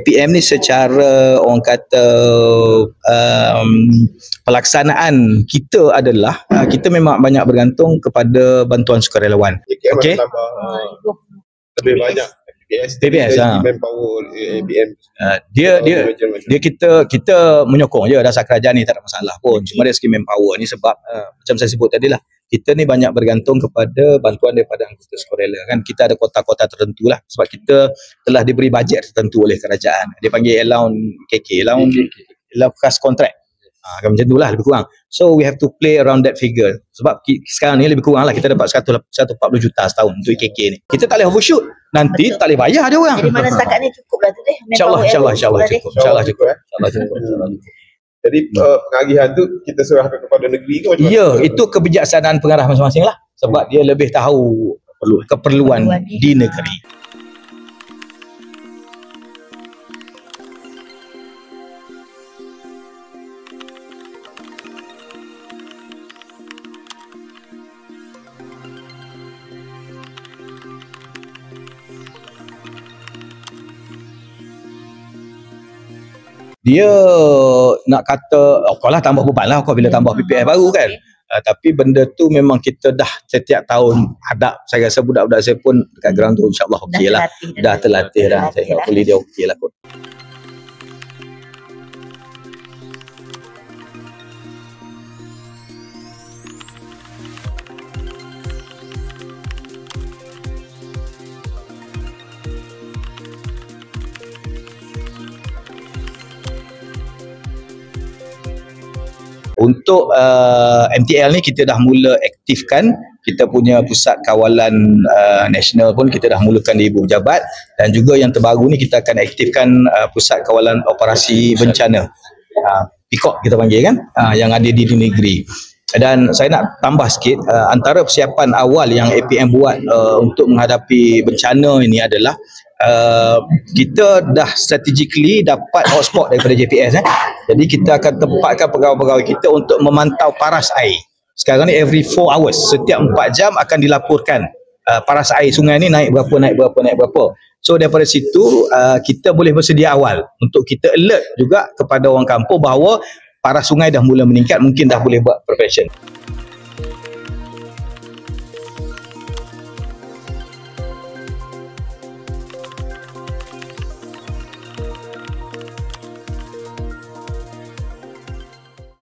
APM ni secara orang kata pelaksanaan kita adalah kita memang banyak bergantung kepada bantuan sukarelawan. Okey. Lebih banyak PBS manpower APM. Dia kita menyokong je dasar kerajaan ni, tak ada masalah pun. Cuma dari segi manpower ni sebab macam saya sebut tadi lah, kita ni banyak bergantung kepada bantuan daripada anggota sukarela kan. Kita ada kota-kota tertentu lah sebab kita telah diberi bajet tertentu oleh kerajaan. Dia panggil allowance KK, allowance kas kontrak. Macam tu lah lebih kurang. So we have to play around that figure. Sebab sekarang ni lebih kurang lah kita dapat 140 juta setahun untuk IKK ni. Kita tak boleh overshoot. Nanti tak boleh bayar dia orang. Jadi mana setakat ni cukup lah tu deh. InsyaAllah cukup. Jadi pengagihan tu kita serahkan kepada negeri ke macam mana? Ya, itu kebijaksanaan pengarah masing-masing lah. Sebab dia lebih tahu keperluan di negeri. Dia nak kata lah tambah beban lah bila tambah PPS baru kan. Tapi benda tu memang kita dah setiap tahun hadap. Saya rasa budak-budak saya pun dekat ground tu insyaAllah okey lah. Dah terlatih dah. Saya ingat boleh dia okey lah kot. Untuk MTL ni kita dah mula aktifkan, kita punya pusat kawalan nasional pun kita dah mulakan di Ibu Pejabat, dan juga yang terbaru ni kita akan aktifkan pusat kawalan operasi bencana, PIKOP kita panggil kan, yang ada di negeri. Dan saya nak tambah sikit, antara persiapan awal yang APM buat untuk menghadapi bencana ini adalah kita dah strategically dapat hotspot daripada JPS. Jadi kita akan tempatkan pegawai-pegawai kita untuk memantau paras air. Sekarang ni every 4 hours, setiap 4 jam akan dilaporkan paras air sungai ni naik berapa. So daripada situ kita boleh bersedia awal untuk kita alert juga kepada orang kampung bahawa paras sungai dah mula meningkat, mungkin dah boleh buat prevention.